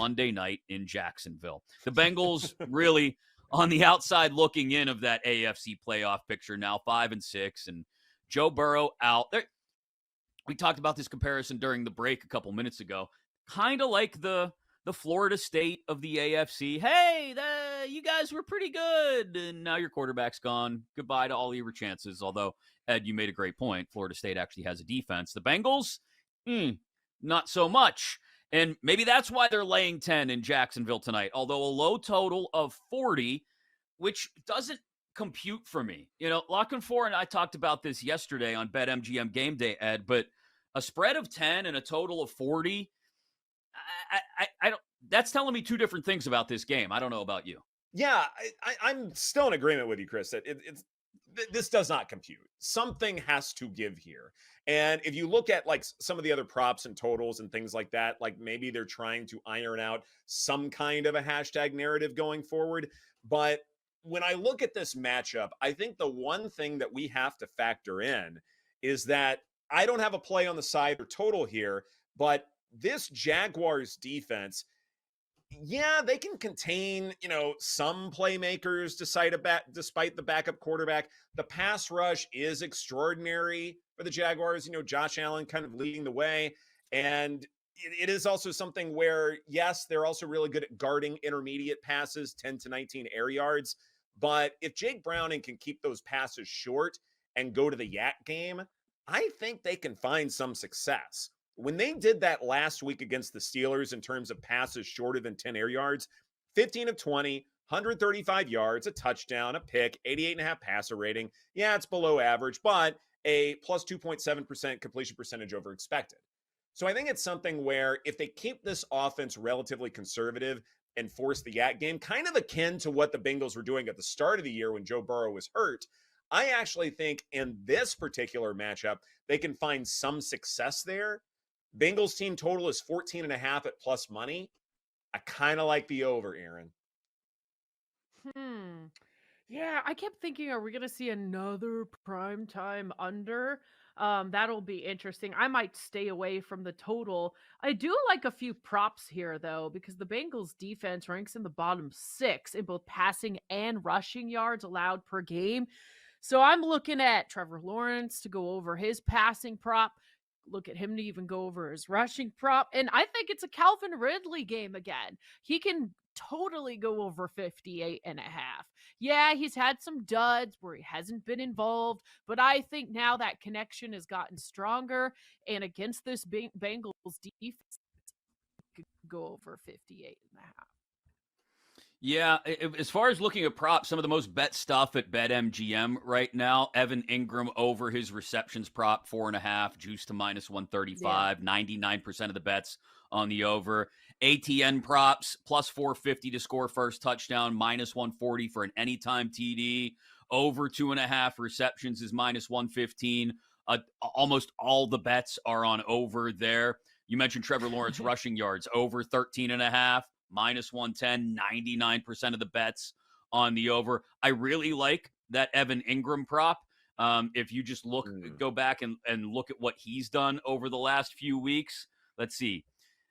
Monday night in Jacksonville. The Bengals really on the outside looking in of that AFC playoff picture now, 5-6, and Joe Burrow out. We talked about this comparison during the break a couple minutes ago. Kind of like the Florida State of the AFC. Hey, you guys were pretty good, and now your quarterback's gone. Goodbye to all your chances. Although, Ed, you made a great point. Florida State actually has a defense. The Bengals, not so much. And maybe that's why they're laying 10 in Jacksonville tonight, although a low total of 40, which doesn't compute for me. Lockenfor and I talked about this yesterday on BetMGM Game Day, Ed, but a spread of 10 and a total of 40, I don't. That's telling me two different things about this game. I don't know about you. Yeah, I'm still in agreement with you, Chris, that this does not compute. Something has to give here. And if you look at like some of the other props and totals and things like that, like maybe they're trying to iron out some kind of a hashtag narrative going forward. But when I look at this matchup, I think the one thing that we have to factor in is that I don't have a play on the side or total here, but this Jaguars defense, yeah, they can contain, some playmakers despite the backup quarterback. The pass rush is extraordinary for the Jaguars. Josh Allen kind of leading the way. And it is also something where, yes, they're also really good at guarding intermediate passes, 10 to 19 air yards. But if Jake Browning can keep those passes short and go to the yak game, I think they can find some success. When they did that last week against the Steelers in terms of passes shorter than 10 air yards, 15 of 20, 135 yards, a touchdown, a pick, 88.5 passer rating. Yeah, it's below average, but a plus 2.7% completion percentage over expected. So I think it's something where if they keep this offense relatively conservative and force the yak game, kind of akin to what the Bengals were doing at the start of the year when Joe Burrow was hurt, I actually think in this particular matchup, they can find some success there. Bengals team total is 14.5 at plus money. I kind of like the over, Aaron. Yeah, I kept thinking, are we going to see another primetime under? That'll be interesting. I might stay away from the total. I do like a few props here, though, because the Bengals defense ranks in the bottom 6 in both passing and rushing yards allowed per game. So I'm looking at Trevor Lawrence to go over his passing prop. Look at him to even go over his rushing prop. And I think it's a Calvin Ridley game again. He can totally go over 58.5. Yeah, he's had some duds where he hasn't been involved, but I think now that connection has gotten stronger. And against this Bengals defense, could go over 58.5. Yeah, as far as looking at props, some of the most bet stuff at BetMGM right now, Evan Ingram over his receptions prop, 4.5, juice to minus 135, 99% of the bets on the over. ATN props, plus 450 to score first touchdown, minus 140 for an anytime TD. Over 2.5 receptions is minus 115. Almost all the bets are on over there. You mentioned Trevor Lawrence rushing yards, over 13.5. Minus 110, 99% of the bets on the over. I really like that Evan Ingram prop. If you just go back and look at what he's done over the last few weeks. Let's see.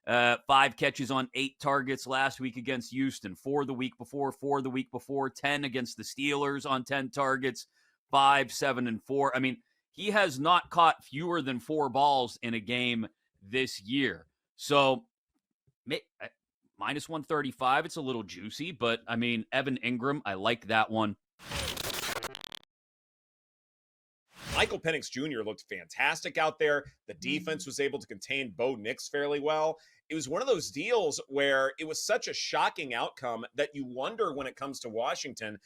5 catches on 8 targets last week against Houston, 4 the week before, 4 the week before, 10 against the Steelers on 10 targets, 5, 7, and 4. I mean, he has not caught fewer than 4 balls in a game this year. So, minus 135, it's a little juicy, but I mean, Evan Ingram, I like that one. Michael Penix Jr. looked fantastic out there. The defense was able to contain Bo Nix fairly well. It was one of those deals where it was such a shocking outcome that you wonder when it comes to Washington,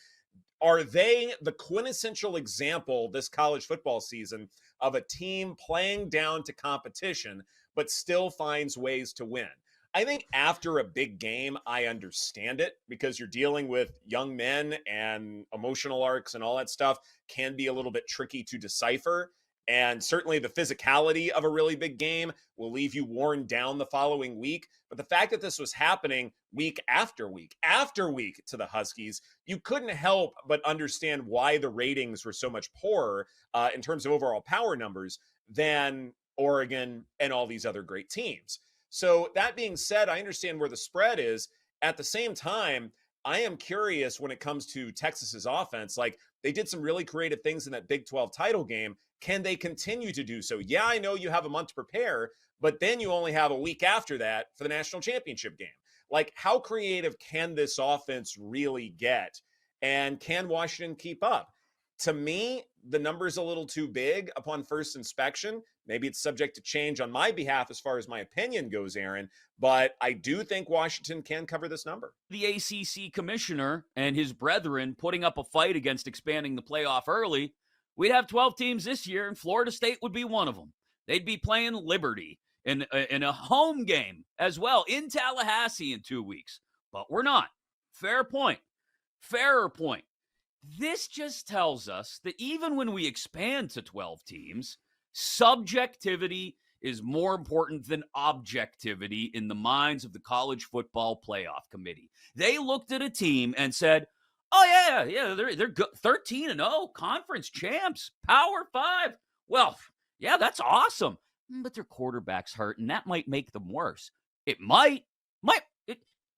are they the quintessential example this college football season of a team playing down to competition, but still finds ways to win? I think after a big game, I understand it because you're dealing with young men and emotional arcs and all that stuff can be a little bit tricky to decipher. And certainly the physicality of a really big game will leave you worn down the following week. But the fact that this was happening week after week to the Huskies, you couldn't help but understand why the ratings were so much poorer in terms of overall power numbers than Oregon and all these other great teams. So that being said, I understand where the spread is. At the same time, I am curious when it comes to Texas's offense. Like, they did some really creative things in that Big 12 title game. Can they continue to do so? Yeah, I know you have a month to prepare, but then you only have a week after that for the national championship game. Like, how creative can this offense really get? And can Washington keep up? To me, the number's a little too big upon first inspection. Maybe it's subject to change on my behalf as far as my opinion goes, Aaron, but I do think Washington can cover this number. The ACC commissioner and his brethren putting up a fight against expanding the playoff early, we'd have 12 teams this year, and Florida State would be one of them. They'd be playing Liberty in a home game as well in Tallahassee in 2 weeks. But we're not. Fair point. Fairer point. This just tells us that even when we expand to 12 teams, subjectivity is more important than objectivity in the minds of the College Football Playoff Committee. They looked at a team and said, oh, yeah, they're good. 13-0, conference champs, Power 5. Well, yeah, that's awesome. But their quarterback's hurt, and that might make them worse. It might.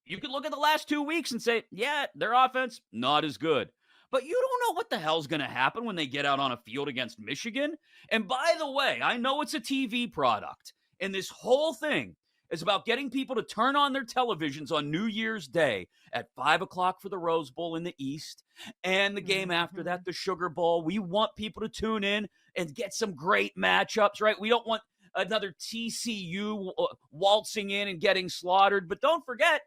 You could look at the last 2 weeks and say, yeah, their offense, not as good. But you don't know what the hell's going to happen when they get out on a field against Michigan. And by the way, I know it's a TV product, and this whole thing is about getting people to turn on their televisions on New Year's Day at 5 o'clock for the Rose Bowl in the East, and the game after that, the Sugar Bowl. We want people to tune in and get some great matchups, right? We don't want another TCU waltzing in and getting slaughtered. But don't forget,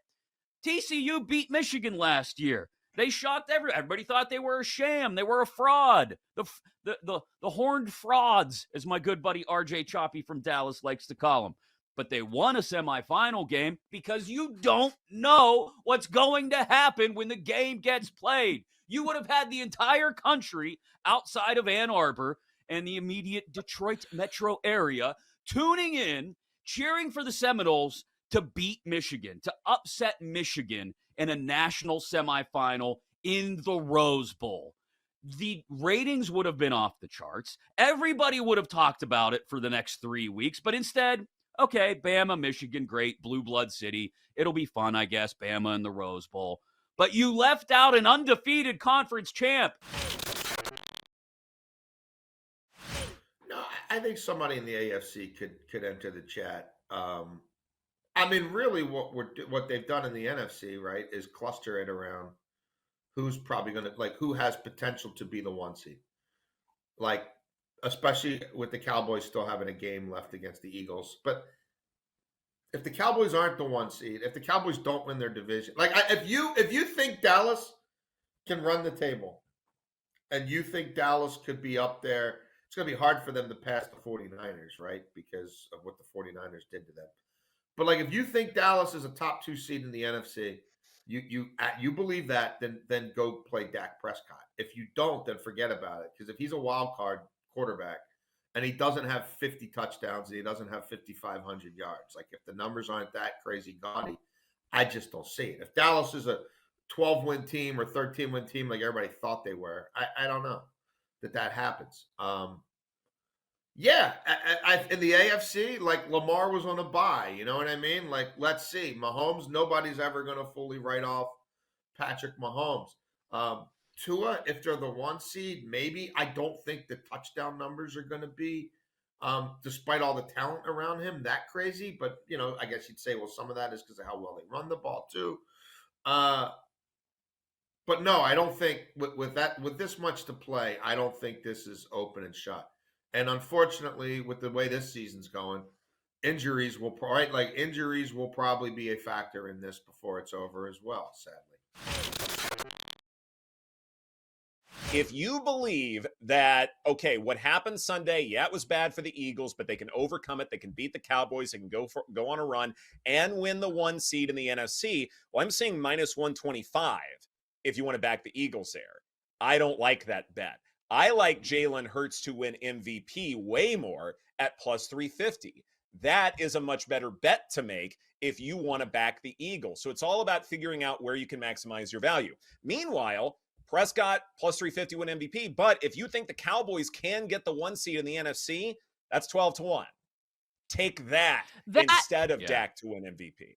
TCU beat Michigan last year. They shocked everybody. Thought they were a sham. They were a fraud. The horned frauds, as my good buddy RJ Choppy from Dallas likes to call them. But they won a semifinal game because you don't know what's going to happen when the game gets played. You would have had the entire country outside of Ann Arbor and the immediate Detroit metro area tuning in, cheering for the Seminoles to beat Michigan, to upset Michigan in a national semifinal in the Rose Bowl. The ratings would have been off the charts. Everybody would have talked about it for the next 3 weeks, but instead, okay, Bama, Michigan, great, blue blood city. It'll be fun, I guess, Bama in the Rose Bowl. But you left out an undefeated conference champ. No, I think somebody in the AFC could enter the chat. I mean, really, what they've done in the NFC, right, is cluster it around who's probably going to, who has potential to be the 1 seed. Especially with the Cowboys still having a game left against the Eagles. But if the Cowboys aren't the 1 seed, if the Cowboys don't win their division, if you think Dallas can run the table, and you think Dallas could be up there, it's going to be hard for them to pass the 49ers, right, because of what the 49ers did to them. But if you think Dallas is a top 2 seed in the NFC, you believe that, then go play Dak Prescott. If you don't, then forget about it. Because if he's a wild card quarterback and he doesn't have 50 touchdowns and he doesn't have 5,500 yards, if the numbers aren't that crazy gaudy, I just don't see it. If Dallas is a 12-win team or 13-win team like everybody thought they were, I don't know that happens. Yeah, in the AFC, Lamar was on a bye. You know what I mean? Let's see. Mahomes, nobody's ever going to fully write off Patrick Mahomes. Tua, if they're the 1 seed, maybe. I don't think the touchdown numbers are going to be, despite all the talent around him, that crazy. But, I guess you'd say, well, some of that is because of how well they run the ball, too. But no, I don't think with this much to play, I don't think this is open and shut. And unfortunately, with the way this season's going, injuries will probably be a factor in this before it's over as well, sadly. If you believe that, okay, what happened Sunday, yeah, it was bad for the Eagles, but they can overcome it. They can beat the Cowboys. They can go on a run and win the 1 seed in the NFC. Well, I'm seeing minus 125 if you want to back the Eagles there. I don't like that bet. I like Jalen Hurts to win MVP way more at plus 350. That is a much better bet to make if you want to back the Eagles. So it's all about figuring out where you can maximize your value. Meanwhile, Prescott plus 350 win MVP. But if you think the Cowboys can get the 1 seed in the NFC, that's 12-1. Take that That instead of Yeah. Dak to win MVP.